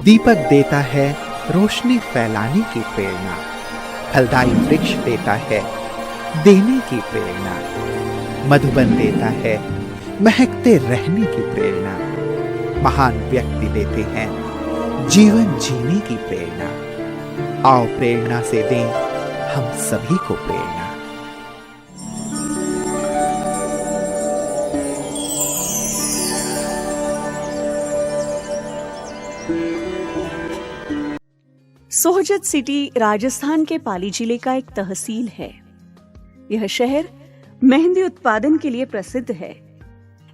दीपक देता है रोशनी फैलाने की प्रेरणा, फलदायी वृक्ष देता है देने की प्रेरणा, मधुबन देता है महकते रहने की प्रेरणा, महान व्यक्ति देते हैं जीवन जीने की प्रेरणा। आओ प्रेरणा से दें हम सभी को प्रेरणा। सोहजत सिटी राजस्थान के पाली जिले का एक तहसील है। यह शहर मेहंदी उत्पादन के लिए प्रसिद्ध है,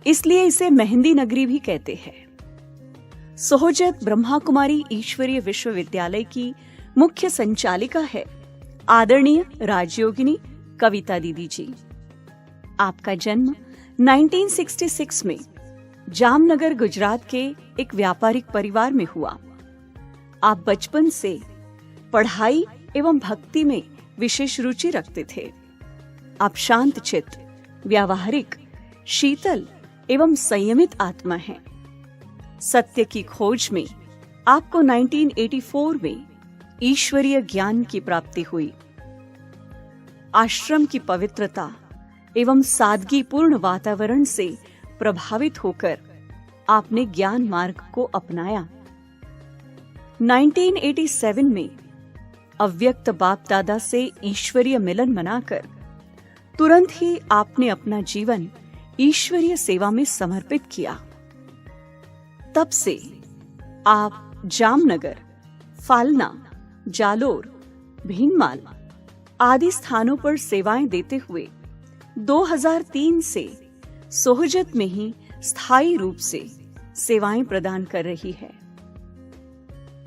इसलिए इसे मेहंदी नगरी भी कहते हैं। सोहजत ब्रह्मा कुमारी ईश्वरीय विश्वविद्यालय की मुख्य संचालिका है आदरणीय राजयोगिनी कविता दीदी जी। आपका जन्म 1966 में जामनगर गुजरात के एक व्यापारिक परिवार में हुआ। आप बचपन से पढ़ाई एवं भक्ति में विशेष रुचि रखते थे। आप शांतचित्त, व्यावहारिक, शीतल एवं संयमित आत्मा हैं। सत्य की खोज में आपको 1984 में ईश्वरीय ज्ञान की प्राप्ति हुई। आश्रम की पवित्रता एवं सादगीपूर्ण वातावरण से प्रभावित होकर आपने ज्ञान मार्ग को अपनाया। 1987 में अव्यक्त बाप दादा से ईश्वरीय मिलन मनाकर तुरंत ही आपने अपना जीवन ईश्वरीय सेवा में समर्पित किया। तब से आप जामनगर, फालना, जालोर, भीनमाल आदि स्थानों पर सेवाएं देते हुए 2003 से सोहजत में ही स्थायी रूप से सेवाएं प्रदान कर रही है।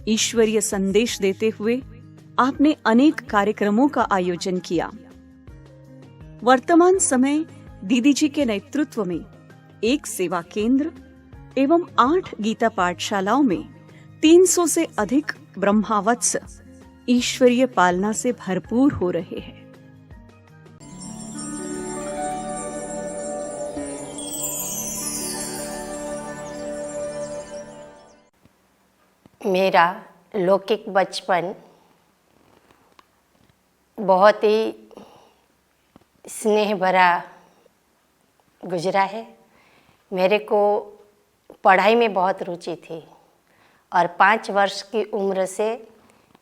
ईश्वरीय संदेश देते हुए आपने अनेक कार्यक्रमों का आयोजन किया। वर्तमान समय दीदी जी के नेतृत्व में एक सेवा केंद्र एवं 8 गीता पाठशालाओं में 300 से अधिक ब्रह्मावत्स ईश्वरीय पालना से भरपूर हो रहे हैं। मेरा लौकिक बचपन बहुत ही स्नेह भरा गुजरा है। मेरे को पढ़ाई में बहुत रुचि थी और 5 वर्ष की उम्र से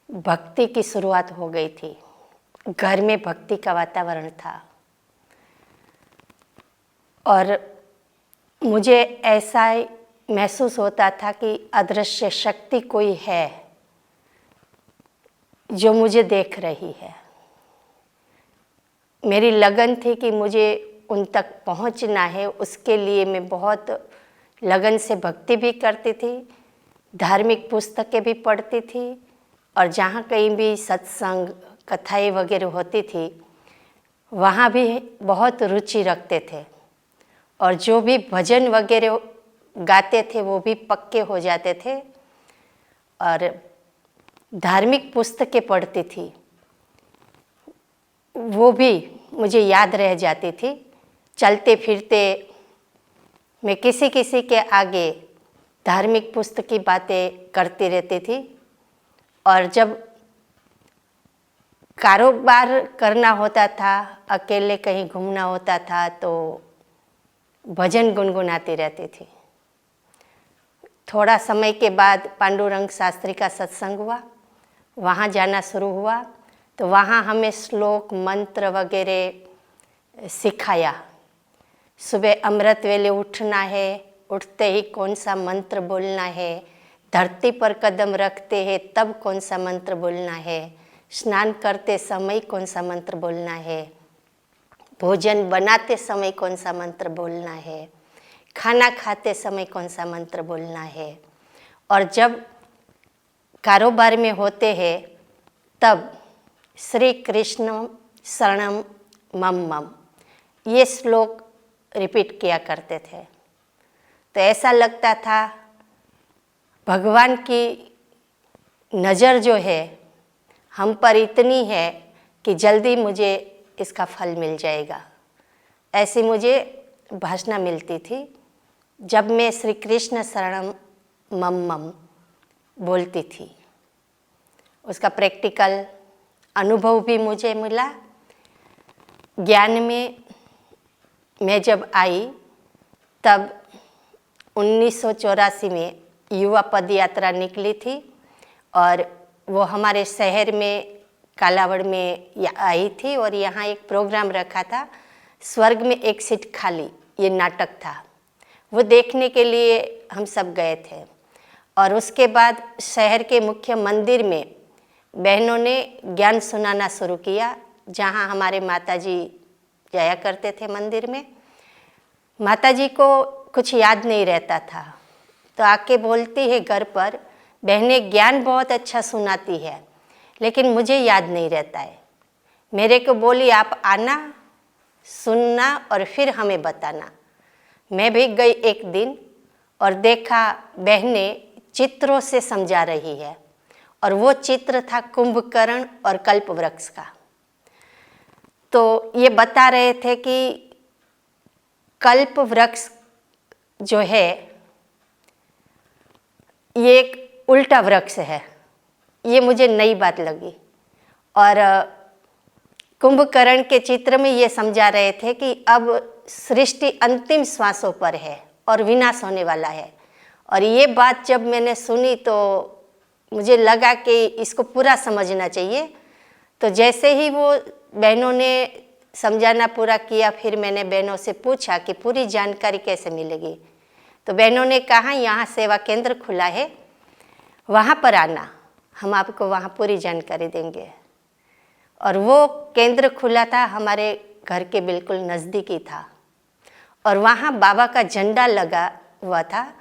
भक्ति की शुरुआत हो गई थी। घर में भक्ति का वातावरण था और मुझे ऐसा महसूस होता था कि अदृश्य शक्ति कोई है जो मुझे देख रही है। मेरी लगन थी कि मुझे उन तक पहुंचना है। उसके लिए मैं बहुत लगन से भक्ति भी करती थी, धार्मिक पुस्तकें भी पढ़ती थी और जहाँ कहीं भी सत्संग, कथाएं वगैरह होती थी वहाँ भी बहुत रुचि रखते थे और जो भी भजन वगैरह गाते थे वो भी पक्के हो जाते थे और धार्मिक पुस्तकें पढ़ती थी वो भी मुझे याद रह जाती थी। चलते फिरते मैं किसी किसी के आगे धार्मिक पुस्तक की बातें करती रहती थी और जब कारोबार करना होता था, अकेले कहीं घूमना होता था तो भजन गुनगुनाती रहती थी। थोड़ा समय के बाद पांडुरंग शास्त्री का सत्संग हुआ, वहाँ जाना शुरू हुआ तो वहाँ हमें श्लोक मंत्र वगैरह सिखाया। सुबह अमृत वेले उठना है, उठते ही कौन सा मंत्र बोलना है, धरती पर कदम रखते हैं तब कौन सा मंत्र बोलना है, स्नान करते समय कौन सा मंत्र बोलना है, भोजन बनाते समय कौन सा मंत्र बोलना है, खाना खाते समय कौन सा मंत्र बोलना है। और जब कारोबार में होते हैं तब श्री कृष्ण शरणम मम मम ये श्लोक रिपीट किया करते थे। तो ऐसा लगता था भगवान की नज़र जो है हम पर इतनी है कि जल्दी मुझे इसका फल मिल जाएगा, ऐसी मुझे भाषणा मिलती थी। जब मैं श्री कृष्ण शरणम मम मम बोलती थी। उसका प्रैक्टिकल अनुभव भी मुझे मिला। ज्ञान में मैं जब आई तब 1984 में युवा पद यात्रा निकली थी और वो हमारे शहर में कालावड़ में आई थी और यहाँ एक प्रोग्राम रखा था, स्वर्ग में एक सीट खाली, ये नाटक था। वो देखने के लिए हम सब गए थे और उसके बाद शहर के मुख्य मंदिर में बहनों ने ज्ञान सुनाना शुरू किया, जहाँ हमारे माताजी जाया करते थे मंदिर में। माताजी को कुछ याद नहीं रहता था तो आके बोलती है घर पर, बहनें ज्ञान बहुत अच्छा सुनाती है लेकिन मुझे याद नहीं रहता है। मेरे को बोली आप आना, सुनना और फिर हमें बताना। मैं भी गई एक दिन और देखा बहनें चित्रों से समझा रही है और वो चित्र था कुंभकर्ण और कल्पवृक्ष का। तो ये बता रहे थे कि कल्पवृक्ष जो है ये एक उल्टा वृक्ष है, ये मुझे नई बात लगी। और कुंभकर्ण के चित्र में ये समझा रहे थे कि अब सृष्टि अंतिम श्वासों पर है और विनाश होने वाला है। और ये बात जब मैंने सुनी तो मुझे लगा कि इसको पूरा समझना चाहिए। तो जैसे ही वो बहनों ने समझाना पूरा किया, फिर मैंने बहनों से पूछा कि पूरी जानकारी कैसे मिलेगी। तो बहनों ने कहा यहाँ सेवा केंद्र खुला है, वहाँ पर आना, हम आपको वहाँ पूरी जानकारी देंगे। और वो केंद्र खुला था हमारे घर के बिल्कुल नज़दीक ही था और वहाँ बाबा का झंडा लगा हुआ था।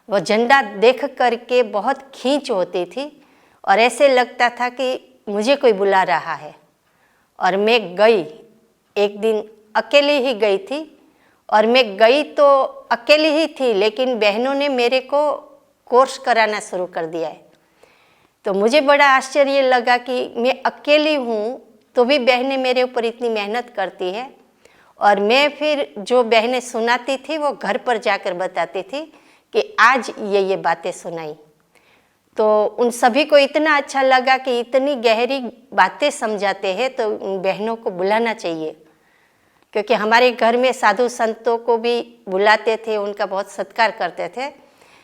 वो झंडा देख करके बहुत खींच होती थी और ऐसे लगता था कि मुझे कोई बुला रहा है। और मैं गई, एक दिन अकेली ही गई थी और मैं गई तो अकेली ही थी, लेकिन बहनों ने मेरे को कोर्स कराना शुरू कर दिया है। तो मुझे बड़ा आश्चर्य लगा कि मैं अकेली हूँ तो भी बहनें मेरे ऊपर इतनी मेहनत करती है। और मैं फिर जो बहनें सुनाती थी वो घर पर जाकर बताती थी कि आज ये बातें सुनाई। तो उन सभी को इतना अच्छा लगा कि इतनी गहरी बातें समझाते हैं तो उन बहनों को बुलाना चाहिए, क्योंकि हमारे घर में साधु संतों को भी बुलाते थे, उनका बहुत सत्कार करते थे।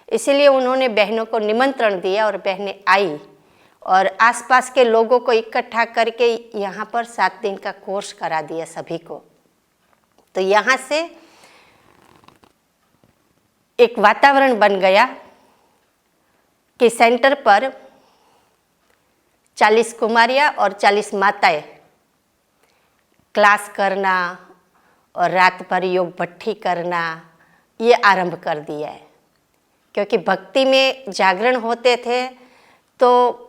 इसीलिए उन्होंने बहनों को निमंत्रण दिया और बहनें आई और आसपास के लोगों को इकट्ठा करके यहाँ पर 7 दिन का कोर्स करा दिया सभी को। तो यहाँ से एक वातावरण बन गया कि सेंटर पर 40 कुमारियाँ और 40 माताएं क्लास करना और रात भर योग भट्ठी करना ये आरंभ कर दिया है। क्योंकि भक्ति में जागरण होते थे तो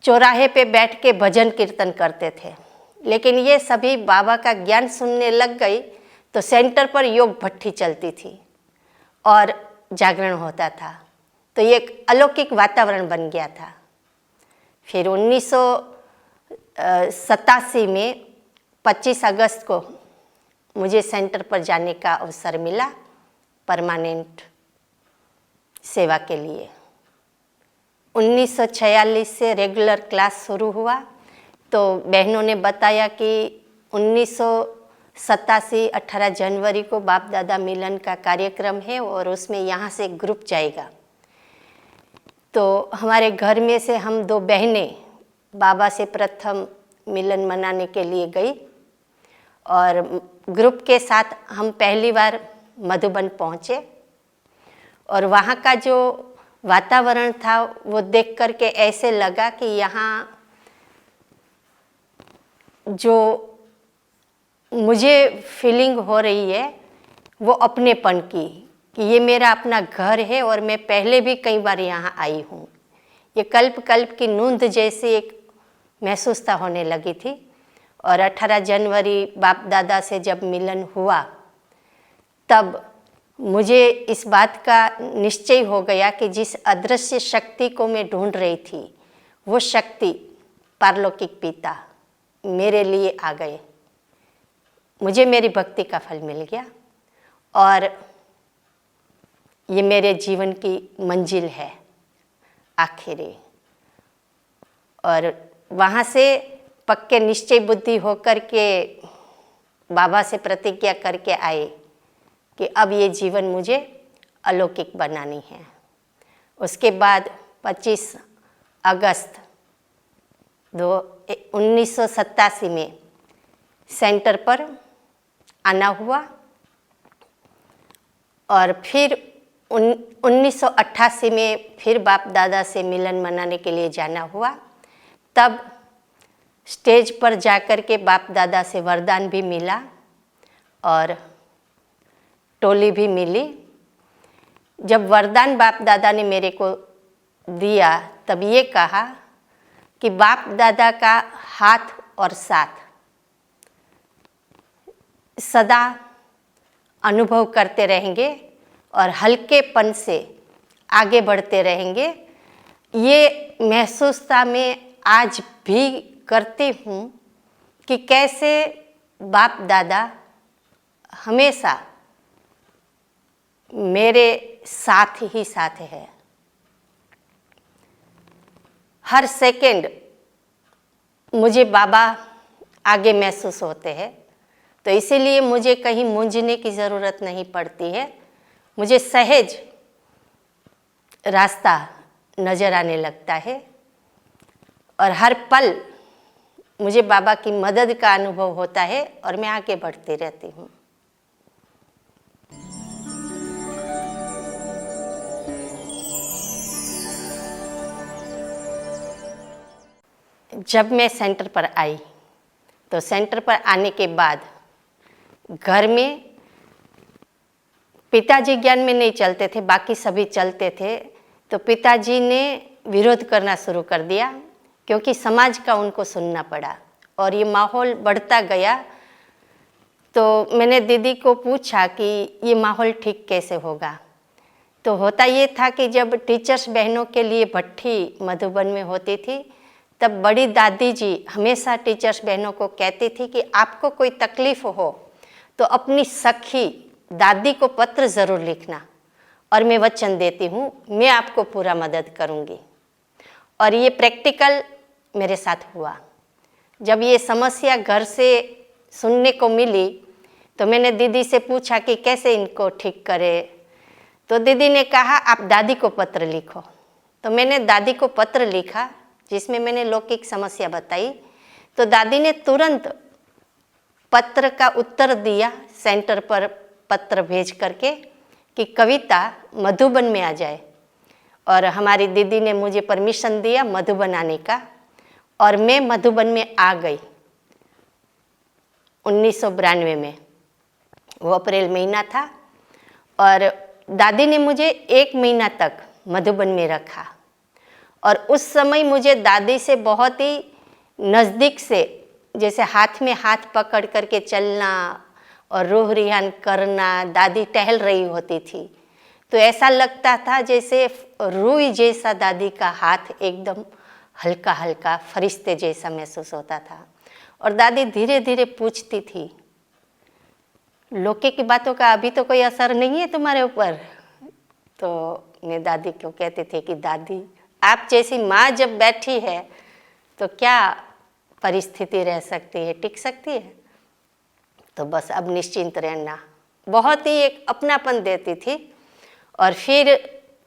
चौराहे पे बैठ के भजन कीर्तन करते थे, लेकिन ये सभी बाबा का ज्ञान सुनने लग गई तो सेंटर पर योग भट्ठी चलती थी और जागरण होता था। तो ये एक अलौकिक वातावरण बन गया था। फिर 1987 में 25 अगस्त को मुझे सेंटर पर जाने का अवसर मिला परमानेंट सेवा के लिए। 1946 से रेगुलर क्लास शुरू हुआ तो बहनों ने बताया कि 1987 18 जनवरी को बाप दादा मिलन का कार्यक्रम है और उसमें यहाँ से ग्रुप जाएगा। तो हमारे घर में से हम 2 बहनें बाबा से प्रथम मिलन मनाने के लिए गई और ग्रुप के साथ हम पहली बार मधुबन पहुँचे और वहाँ का जो वातावरण था वो देख कर के ऐसे लगा कि यहाँ जो मुझे फीलिंग हो रही है वो अपनेपन की, कि ये मेरा अपना घर है और मैं पहले भी कई बार यहाँ आई हूँ। ये कल्प कल्प की नूंद जैसी एक महसूसता होने लगी थी। और 18 जनवरी बाप दादा से जब मिलन हुआ तब मुझे इस बात का निश्चय हो गया कि जिस अदृश्य शक्ति को मैं ढूंढ रही थी वो शक्ति पारलौकिक पिता मेरे लिए आ गए। मुझे मेरी भक्ति का फल मिल गया और ये मेरे जीवन की मंजिल है आखिरी। और वहाँ से पक्के निश्चय बुद्धि होकर के बाबा से प्रतिज्ञा करके आए कि अब ये जीवन मुझे अलौकिक बनानी है। उसके बाद 25 अगस्त 1987 में सेंटर पर आना हुआ और फिर 1988 में फिर बाप दादा से मिलन मनाने के लिए जाना हुआ। तब स्टेज पर जाकर के बाप दादा से वरदान भी मिला और टोली भी मिली। जब वरदान बाप दादा ने मेरे को दिया तब ये कहा कि बाप दादा का हाथ और साथ सदा अनुभव करते रहेंगे और हल्केपन से आगे बढ़ते रहेंगे। ये महसूसता मैं आज भी करती हूँ कि कैसे बाप दादा हमेशा मेरे साथ ही साथ है। हर सेकंड मुझे बाबा आगे महसूस होते हैं, तो इसीलिए मुझे कहीं मूंझने की ज़रूरत नहीं पड़ती है। मुझे सहज रास्ता नज़र आने लगता है और हर पल मुझे बाबा की मदद का अनुभव होता है और मैं आगे बढ़ती रहती हूँ। जब मैं सेंटर पर आई तो सेंटर पर आने के बाद घर में पिताजी ज्ञान में नहीं चलते थे, बाकी सभी चलते थे। तो पिताजी ने विरोध करना शुरू कर दिया क्योंकि समाज का उनको सुनना पड़ा और ये माहौल बढ़ता गया। तो मैंने दीदी को पूछा कि ये माहौल ठीक कैसे होगा। तो होता ये था कि जब टीचर्स बहनों के लिए भट्ठी मधुबन में होती थी तब बड़ी दादी जी हमेशा टीचर्स बहनों को कहती थी कि आपको कोई तकलीफ़ हो तो अपनी सखी दादी को पत्र ज़रूर लिखना और मैं वचन देती हूँ मैं आपको पूरा मदद करूँगी। और ये प्रैक्टिकल मेरे साथ हुआ। जब ये समस्या घर से सुनने को मिली तो मैंने दीदी से पूछा कि कैसे इनको ठीक करे। तो दीदी ने कहा आप दादी को पत्र लिखो। तो मैंने दादी को पत्र लिखा जिसमें मैंने लौकिक समस्या बताई। तो दादी ने तुरंत पत्र का उत्तर दिया, सेंटर पर पत्र भेज करके कि कविता मधुबन में आ जाए। और हमारी दीदी ने मुझे परमिशन दिया मधुबन आने का और मैं मधुबन में आ गई 1992 में। वो अप्रैल महीना था और दादी ने मुझे 1 महीना तक मधुबन में रखा। और उस समय मुझे दादी से बहुत ही नज़दीक से जैसे हाथ में हाथ पकड़ करके चलना और रूह रिहान करना, दादी टहल रही होती थी तो ऐसा लगता था जैसे रूई जैसा दादी का हाथ एकदम हल्का हल्का फरिश्ते जैसा महसूस होता था। और दादी धीरे धीरे पूछती थी लौकिक की बातों का अभी तो कोई असर नहीं है तुम्हारे ऊपर। तो मैं दादी को कहती थी कि दादी आप जैसी माँ जब बैठी है तो क्या परिस्थिति रह सकती है, टिक सकती है। तो बस अब निश्चिंत रहना, बहुत ही एक अपनापन देती थी। और फिर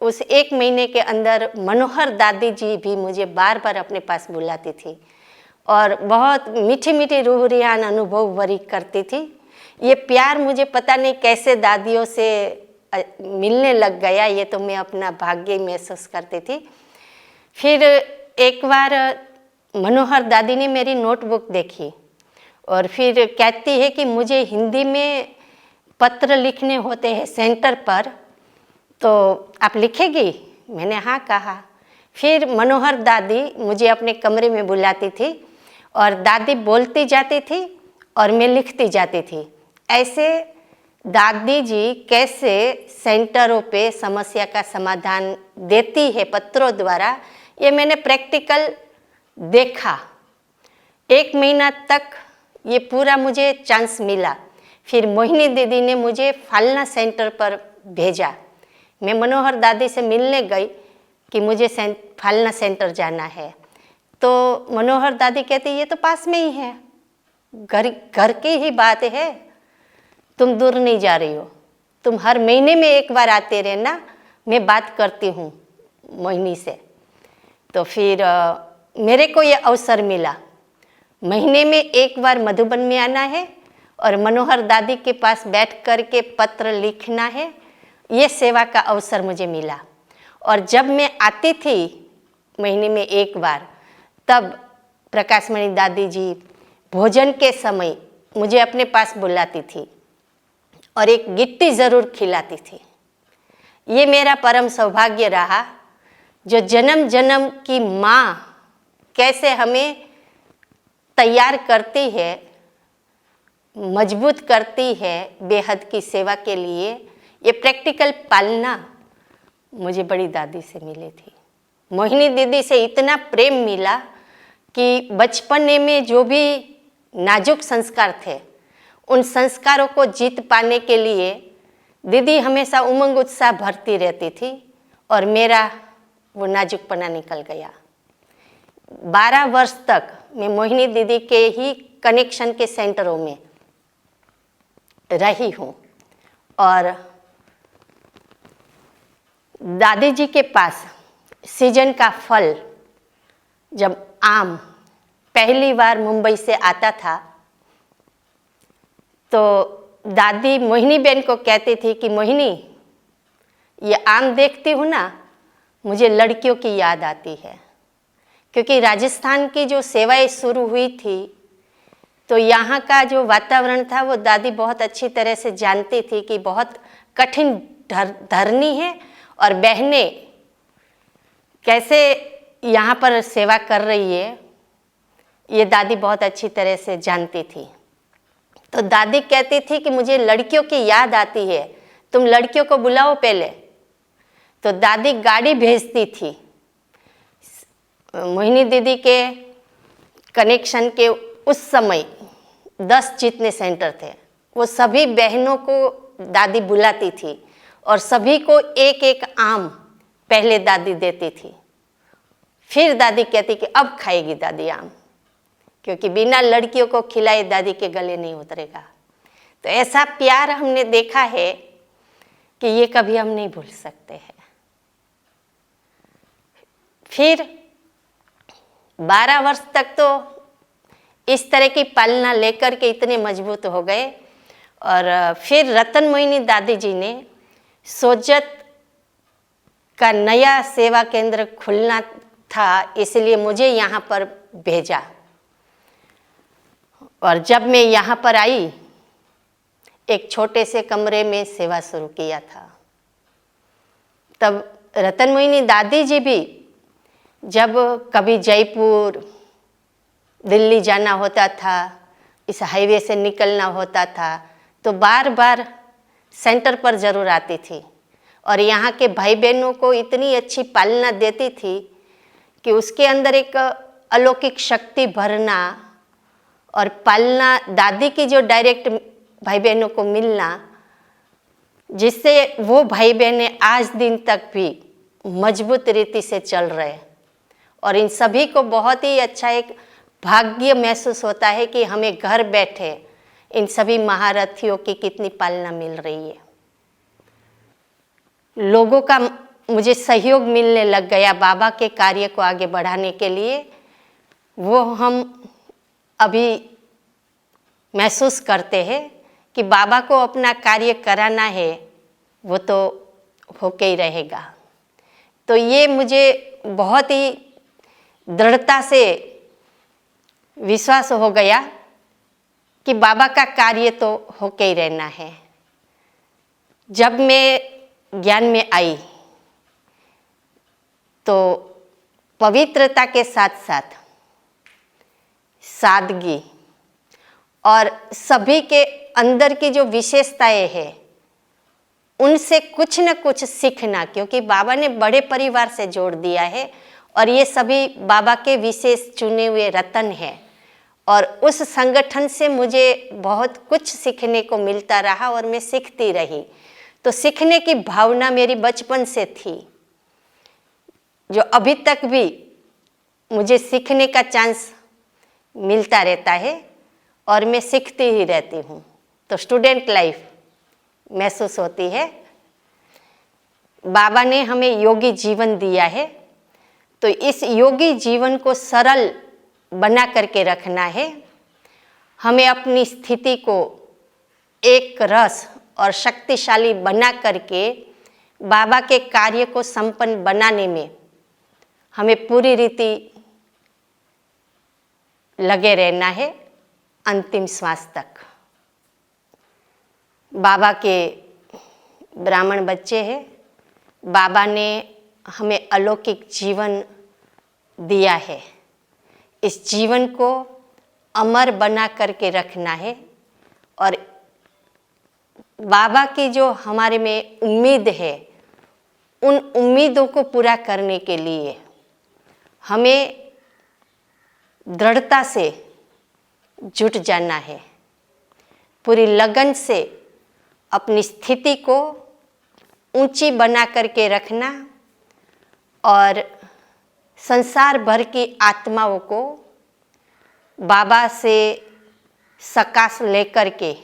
उस 1 महीने के अंदर मनोहर दादी जी भी मुझे बार बार अपने पास बुलाती थी और बहुत मीठी मीठी रूह रिहान अनुभव भरी करती थी। ये प्यार मुझे पता नहीं कैसे दादियों से मिलने लग गया, ये तो मैं अपना भाग्य महसूस करती थी। फिर एक बार मनोहर दादी ने मेरी नोटबुक देखी और फिर कहती है कि मुझे हिंदी में पत्र लिखने होते हैं सेंटर पर, तो आप लिखेगी? मैंने हाँ कहा। फिर मनोहर दादी मुझे अपने कमरे में बुलाती थी और दादी बोलती जाती थी और मैं लिखती जाती थी। ऐसे दादी जी कैसे सेंटरों पे समस्या का समाधान देती है पत्रों द्वारा, ये मैंने प्रैक्टिकल देखा। 1 महीना तक ये पूरा मुझे चांस मिला। फिर मोहिनी दीदी ने मुझे फालना सेंटर पर भेजा मैं मनोहर दादी से मिलने गई कि मुझे फालना सेंटर जाना है, तो मनोहर दादी कहती ये तो पास में ही है, घर घर की ही बात है, तुम दूर नहीं जा रही हो, तुम हर महीने में एक बार आते रहना, मैं बात करती हूँ मोहिनी से। तो फिर मेरे को ये अवसर मिला, महीने में एक बार मधुबन में आना है और मनोहर दादी के पास बैठ कर के पत्र लिखना है। ये सेवा का अवसर मुझे मिला। और जब मैं आती थी महीने में एक बार, तब प्रकाशमणि दादी जी भोजन के समय मुझे अपने पास बुलाती थी और एक गिट्टी ज़रूर खिलाती थी। ये मेरा परम सौभाग्य रहा, जो जन्म जन्म की माँ कैसे हमें तैयार करती है, मजबूत करती है बेहद की सेवा के लिए, ये प्रैक्टिकल पालना मुझे बड़ी दादी से मिली थी। मोहिनी दीदी से इतना प्रेम मिला कि बचपन में जो भी नाजुक संस्कार थे, उन संस्कारों को जीत पाने के लिए दीदी हमेशा उमंग उत्साह भरती रहती थी और मेरा वो नाजुकपना निकल गया। 12 वर्ष तक मैं मोहिनी दीदी के ही कनेक्शन के सेंटरों में रही हूँ और दादी जी के पास सीजन का फल, जब आम पहली बार मुंबई से आता था, तो दादी मोहिनी बहन को कहती थी कि मोहिनी, ये आम देखती हूँ ना, मुझे लड़कियों की याद आती है। क्योंकि राजस्थान की जो सेवाएं शुरू हुई थी, तो यहाँ का जो वातावरण था वो दादी बहुत अच्छी तरह से जानती थी कि बहुत कठिन धरनी है और बहनें कैसे यहाँ पर सेवा कर रही है, ये दादी बहुत अच्छी तरह से जानती थी। तो दादी कहती थी कि मुझे लड़कियों की याद आती है, तुम लड़कियों को बुलाओ पहले। तो दादी गाड़ी भेजती थी। मोहिनी दीदी के कनेक्शन के उस समय 10 जितने सेंटर थे, वो सभी बहनों को दादी बुलाती थी और सभी को एक एक आम पहले दादी देती थी। फिर दादी कहती कि अब खाएगी दादी आम, क्योंकि बिना लड़कियों को खिलाए दादी के गले नहीं उतरेगा। तो ऐसा प्यार हमने देखा है कि ये कभी हम नहीं भूल सकते हैं। फिर 12 वर्ष तक तो इस तरह की पालना लेकर के इतने मजबूत हो गए। और फिर रतन मोहिनी दादी जी ने सोजत का नया सेवा केंद्र खुलना था, इसलिए मुझे यहाँ पर भेजा। और जब मैं यहाँ पर आई, एक छोटे से कमरे में सेवा शुरू किया था। तब रतन मोहिनी दादी जी भी जब कभी जयपुर दिल्ली जाना होता था, इस हाईवे से निकलना होता था, तो बार बार सेंटर पर ज़रूर आती थी और यहाँ के भाई बहनों को इतनी अच्छी पालना देती थी कि उसके अंदर एक अलौकिक शक्ति भरना और पालना, दादी की जो डायरेक्ट भाई बहनों को मिलना, जिससे वो भाई बहनें आज दिन तक भी मजबूत रीति से चल रहे। और इन सभी को बहुत ही अच्छा एक भाग्य महसूस होता है कि हमें घर बैठे इन सभी महारथियों की कितनी पालना मिल रही है। लोगों का मुझे सहयोग मिलने लग गया बाबा के कार्य को आगे बढ़ाने के लिए। वो हम अभी महसूस करते हैं कि बाबा को अपना कार्य कराना है, वो तो होके ही रहेगा। तो ये मुझे बहुत ही दृढ़ता से विश्वास हो गया कि बाबा का कार्य तो होके ही रहना है। जब मैं ज्ञान में आई तो पवित्रता के साथ साथ सादगी और सभी के अंदर की जो विशेषताएं हैं उनसे कुछ न कुछ सीखना, क्योंकि बाबा ने बड़े परिवार से जोड़ दिया है और ये सभी बाबा के विशेष चुने हुए रत्न हैं। और उस संगठन से मुझे बहुत कुछ सीखने को मिलता रहा और मैं सीखती रही। तो सीखने की भावना मेरी बचपन से थी, जो अभी तक भी मुझे सीखने का चांस मिलता रहता है और मैं सीखती ही रहती हूँ। तो स्टूडेंट लाइफ महसूस होती है। बाबा ने हमें योगी जीवन दिया है, तो इस योगी जीवन को सरल बना करके रखना है। हमें अपनी स्थिति को एक रस और शक्तिशाली बना करके बाबा के कार्य को संपन्न बनाने में हमें पूरी रीति लगे रहना है, अंतिम श्वास तक। बाबा के ब्राह्मण बच्चे हैं, बाबा ने हमें अलौकिक जीवन दिया है। इस जीवन को अमर बना करके रखना है और बाबा की जो हमारे में उम्मीद है, उन उम्मीदों को पूरा करने के लिए हमें दृढ़ता से जुट जाना है, पूरी लगन से अपनी स्थिति को ऊंची बना करके रखना और संसार भर की आत्माओं को बाबा से सकाश लेकर के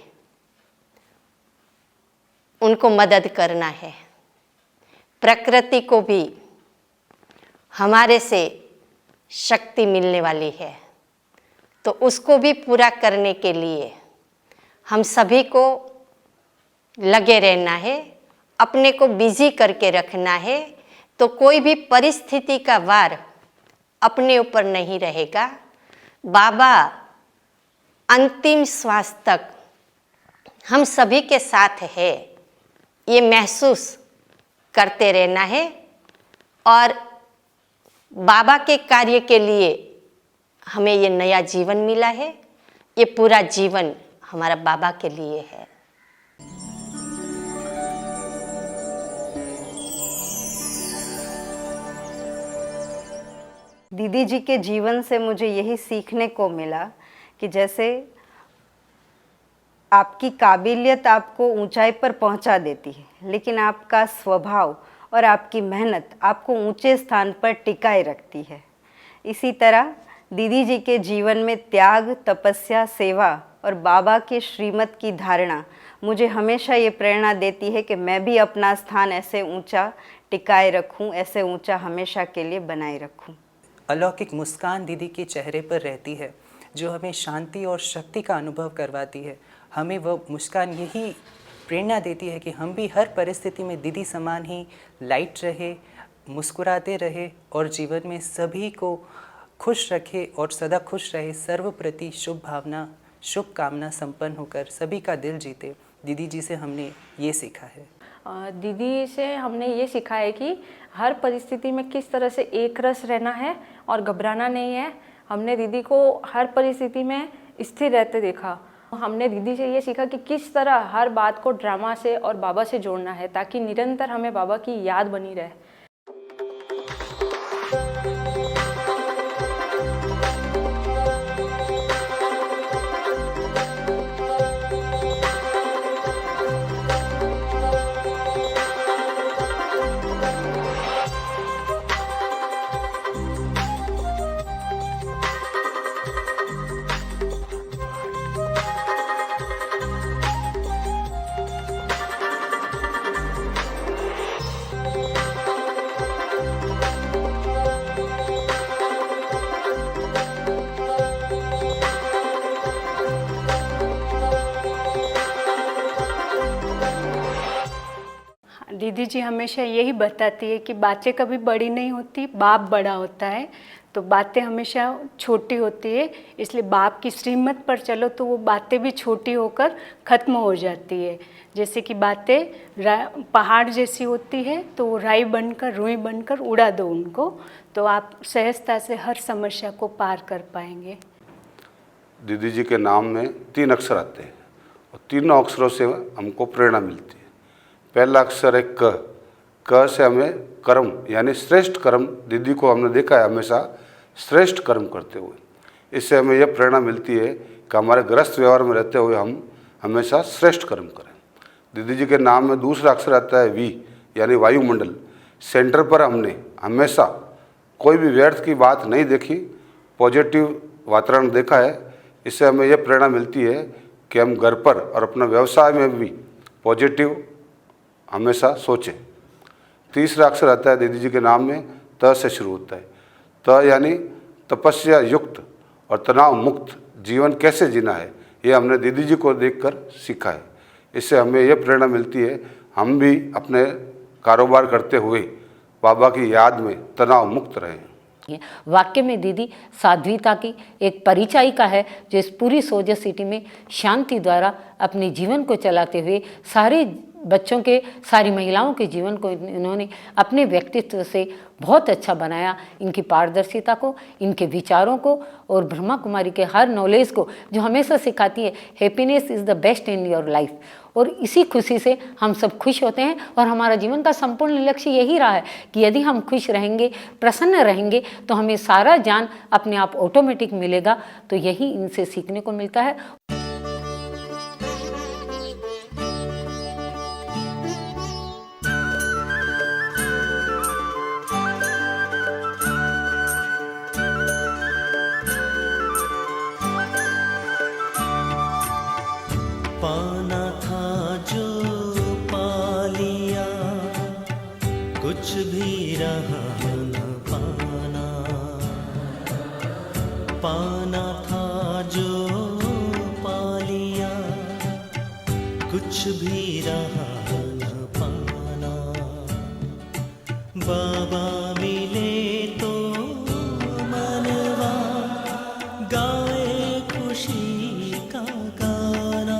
उनको मदद करना है। प्रकृति को भी हमारे से शक्ति मिलने वाली है, तो उसको भी पूरा करने के लिए हम सभी को लगे रहना है, अपने को बिजी करके रखना है। तो कोई भी परिस्थिति का वार अपने ऊपर नहीं रहेगा। बाबा अंतिम श्वास तक हम सभी के साथ है, ये महसूस करते रहना है और बाबा के कार्य के लिए हमें ये नया जीवन मिला है। ये पूरा जीवन हमारा बाबा के लिए है। दीदी जी के जीवन से मुझे यही सीखने को मिला कि जैसे आपकी काबिलियत आपको ऊंचाई पर पहुंचा देती है, लेकिन आपका स्वभाव और आपकी मेहनत आपको ऊंचे स्थान पर टिकाए रखती है। इसी तरह दीदी जी के जीवन में त्याग, तपस्या, सेवा और बाबा के श्रीमत की धारणा मुझे हमेशा ये प्रेरणा देती है कि मैं भी अपना स्थान ऐसे ऊंचा टिकाए रखूं, ऐसे ऊंचा हमेशा के लिए बनाए रखूं। अलौकिक मुस्कान दीदी के चेहरे पर रहती है, जो हमें शांति और शक्ति का अनुभव करवाती है। हमें वह मुस्कान यही प्रेरणा देती है कि हम भी हर परिस्थिति में दीदी समान ही लाइट रहे, मुस्कुराते रहे और जीवन में सभी को खुश रखे और सदा खुश रहे। सर्व प्रति शुभ भावना, शुभ कामना संपन्न होकर सभी का दिल जीते। दीदी जी से हमने ये सीखा है। दीदी से हमने ये सीखा है कि हर परिस्थिति में किस तरह से एक रस रहना है और घबराना नहीं है। हमने दीदी को हर परिस्थिति में स्थिर रहते देखा। हमने दीदी से ये सीखा कि किस तरह हर बात को ड्रामा से और बाबा से जोड़ना है, ताकि निरंतर हमें बाबा की याद बनी रहे। दीदी जी हमेशा यही बताती है कि बातें कभी बड़ी नहीं होती, बाप बड़ा होता है। तो बातें हमेशा छोटी होती है, इसलिए बाप की श्रीमत पर चलो तो वो बातें भी छोटी होकर ख़त्म हो जाती है। जैसे कि बातें पहाड़ जैसी होती है, तो वो राई बनकर, रुई बनकर उड़ा दो उनको, तो आप सहजता से हर समस्या को पार कर पाएंगे। दीदी जी के नाम में 3 अक्षर आते हैं और तीनों अक्षरों से हमको प्रेरणा मिलती है। पहला अक्षर है क। क से हमें कर्म यानी श्रेष्ठ कर्म, दीदी को हमने देखा है हमेशा श्रेष्ठ कर्म करते हुए। इससे हमें यह प्रेरणा मिलती है कि हमारे गृहस्थ व्यवहार में रहते हुए हम हमेशा श्रेष्ठ कर्म करें। दीदी जी के नाम में दूसरा अक्षर आता है वी, यानी वायुमंडल। सेंटर पर हमने हमेशा कोई भी व्यर्थ की बात नहीं देखी, पॉजिटिव वातावरण देखा है। इससे हमें यह प्रेरणा मिलती है कि हम घर पर और अपने व्यवसाय में भी पॉजिटिव हमेशा सोचें। तीसरा अक्षर आता है दीदी जी के नाम में त से शुरू होता है। त यानी तपस्या युक्त और तनाव मुक्त जीवन कैसे जीना है, ये हमने दीदी जी को देखकर सीखा है। इससे हमें यह प्रेरणा मिलती है हम भी अपने कारोबार करते हुए बाबा की याद में तनाव मुक्त रहें। वाक्य में दीदी साध्वीता की एक परिचायिका है जो इस पूरी सोजत सिटी में शांति द्वारा अपने जीवन को चलाते हुए सारे बच्चों के, सारी महिलाओं के जीवन को इन्होंने अपने व्यक्तित्व से बहुत अच्छा बनाया। इनकी पारदर्शिता को, इनके विचारों को और ब्रह्मा कुमारी के हर नॉलेज को जो हमेशा सिखाती है happiness is the best in your life. और इसी खुशी से हम सब खुश होते हैं और हमारा जीवन का संपूर्ण लक्ष्य यही रहा है कि यदि हम खुश रहेंगे, प्रसन्न रहेंगे तो हमें सारा ज्ञान अपने आप ऑटोमेटिक मिलेगा। तो यही इनसे सीखने को मिलता है। पाना था जो पा लिया, कुछ भी रहा न पाना। पाना था जो पा लिया, कुछ भी रहा न पाना। बाबा मिले तो मनवा गाए खुशी का गाना।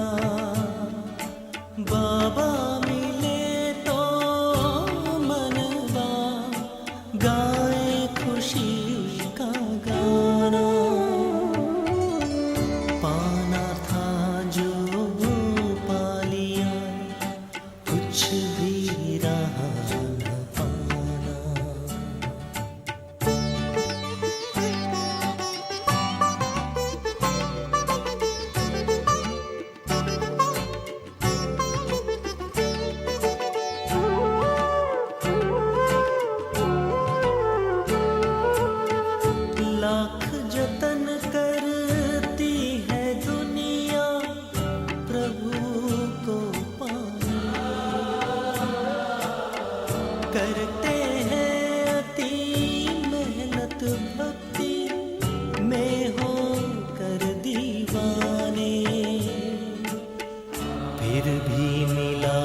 बाबा मिले तो मनवा गाए खुशी का गाना। पाना था जो पा लिया, कुछ भी रहा न पाना। लाख जतन करती है दुनिया प्रभु को पाने। करते हैं अति मेहनत भक्ति में हो कर दीवाने। फिर भी मिला